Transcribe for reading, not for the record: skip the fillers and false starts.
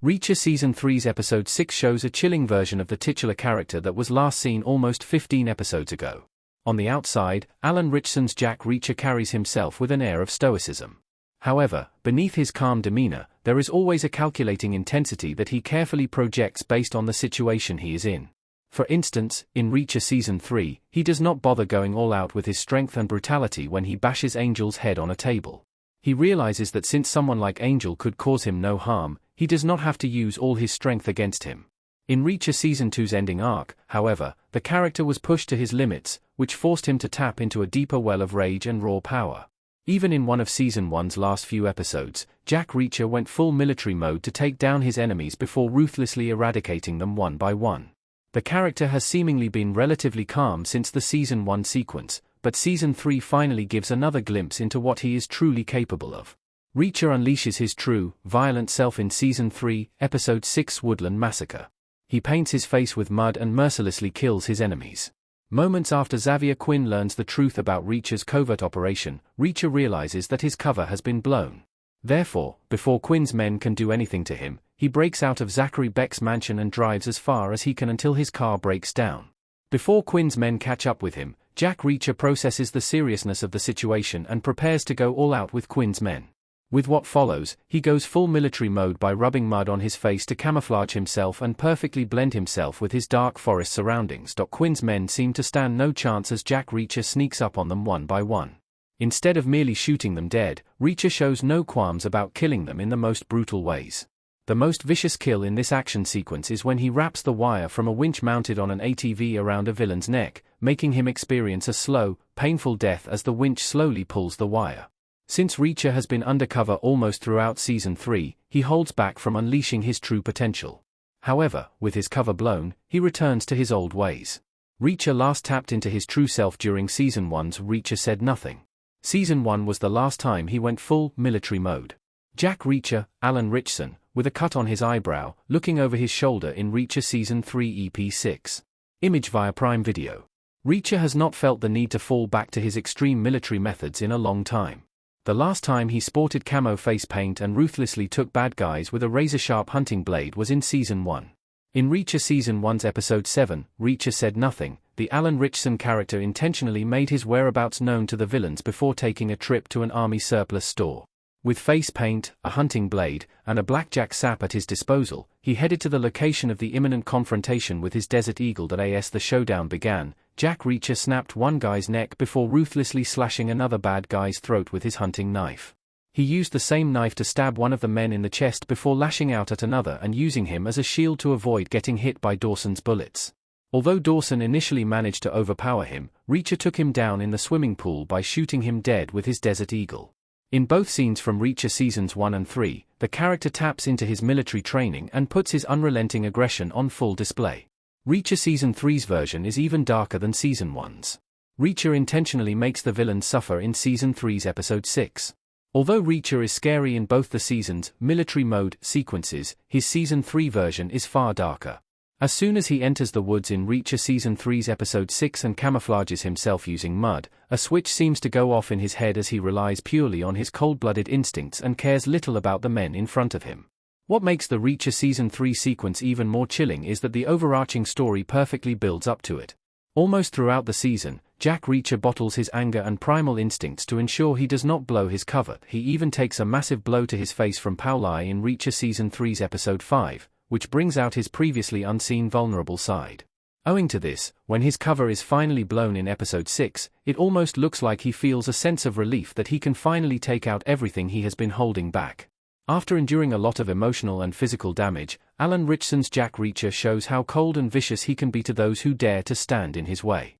Reacher Season 3's Episode 6 shows a chilling version of the titular character that was last seen almost 15 episodes ago. On the outside, Alan Ritchson's Jack Reacher carries himself with an air of stoicism. However, beneath his calm demeanor, there is always a calculating intensity that he carefully projects based on the situation he is in. For instance, in Reacher Season 3, he does not bother going all out with his strength and brutality when he bashes Angel's head on a table. He realizes that since someone like Angel could cause him no harm, he does not have to use all his strength against him. In Reacher Season 2's ending arc, however, the character was pushed to his limits, which forced him to tap into a deeper well of rage and raw power. Even in one of Season 1's last few episodes, Jack Reacher went full military mode to take down his enemies before ruthlessly eradicating them one by one. The character has seemingly been relatively calm since the Season 1 sequence, but Season 3 finally gives another glimpse into what he is truly capable of. Reacher unleashes his true, violent self in Season 3, Episode 6 Woodland Massacre. He paints his face with mud and mercilessly kills his enemies. Moments after Xavier Quinn learns the truth about Reacher's covert operation, Reacher realizes that his cover has been blown. Therefore, before Quinn's men can do anything to him, he breaks out of Zachary Beck's mansion and drives as far as he can until his car breaks down. Before Quinn's men catch up with him, Jack Reacher processes the seriousness of the situation and prepares to go all out with Quinn's men. With what follows, he goes full military mode by rubbing mud on his face to camouflage himself and perfectly blend himself with his dark forest surroundings. Quinn's men seem to stand no chance as Jack Reacher sneaks up on them one by one. Instead of merely shooting them dead, Reacher shows no qualms about killing them in the most brutal ways. The most vicious kill in this action sequence is when he wraps the wire from a winch mounted on an ATV around a villain's neck, making him experience a slow, painful death as the winch slowly pulls the wire. Since Reacher has been undercover almost throughout Season 3, he holds back from unleashing his true potential. However, with his cover blown, he returns to his old ways. Reacher last tapped into his true self during Season 1's Reacher Said Nothing. Season 1 was the last time he went full military mode. Jack Reacher, Alan Ritchson, with a cut on his eyebrow, looking over his shoulder in Reacher Season 3 EP 6. Image via Prime Video. Reacher has not felt the need to fall back to his extreme military methods in a long time. The last time he sported camo face paint and ruthlessly took bad guys with a razor-sharp hunting blade was in Season 1. In Reacher Season 1's Episode 7, Reacher Said Nothing, the Alan Ritchson character intentionally made his whereabouts known to the villains before taking a trip to an army surplus store. With face paint, a hunting blade, and a blackjack sap at his disposal, he headed to the location of the imminent confrontation with his Desert Eagle. As the showdown began, Jack Reacher snapped one guy's neck before ruthlessly slashing another bad guy's throat with his hunting knife. He used the same knife to stab one of the men in the chest before lashing out at another and using him as a shield to avoid getting hit by Dawson's bullets. Although Dawson initially managed to overpower him, Reacher took him down in the swimming pool by shooting him dead with his Desert Eagle. In both scenes from Reacher Seasons 1 and 3, the character taps into his military training and puts his unrelenting aggression on full display. Reacher Season 3's version is even darker than Season 1's. Reacher intentionally makes the villain suffer in Season 3's Episode 6. Although Reacher is scary in both the season's military mode sequences, his Season 3 version is far darker. As soon as he enters the woods in Reacher Season 3's Episode 6 and camouflages himself using mud, a switch seems to go off in his head as he relies purely on his cold-blooded instincts and cares little about the men in front of him. What makes the Reacher Season 3 sequence even more chilling is that the overarching story perfectly builds up to it. Almost throughout the season, Jack Reacher bottles his anger and primal instincts to ensure he does not blow his cover. He even takes a massive blow to his face from Pauli in Reacher Season 3's Episode 5. Which brings out his previously unseen vulnerable side. Owing to this, when his cover is finally blown in Episode 6, it almost looks like he feels a sense of relief that he can finally take out everything he has been holding back. After enduring a lot of emotional and physical damage, Alan Ritchson's Jack Reacher shows how cold and vicious he can be to those who dare to stand in his way.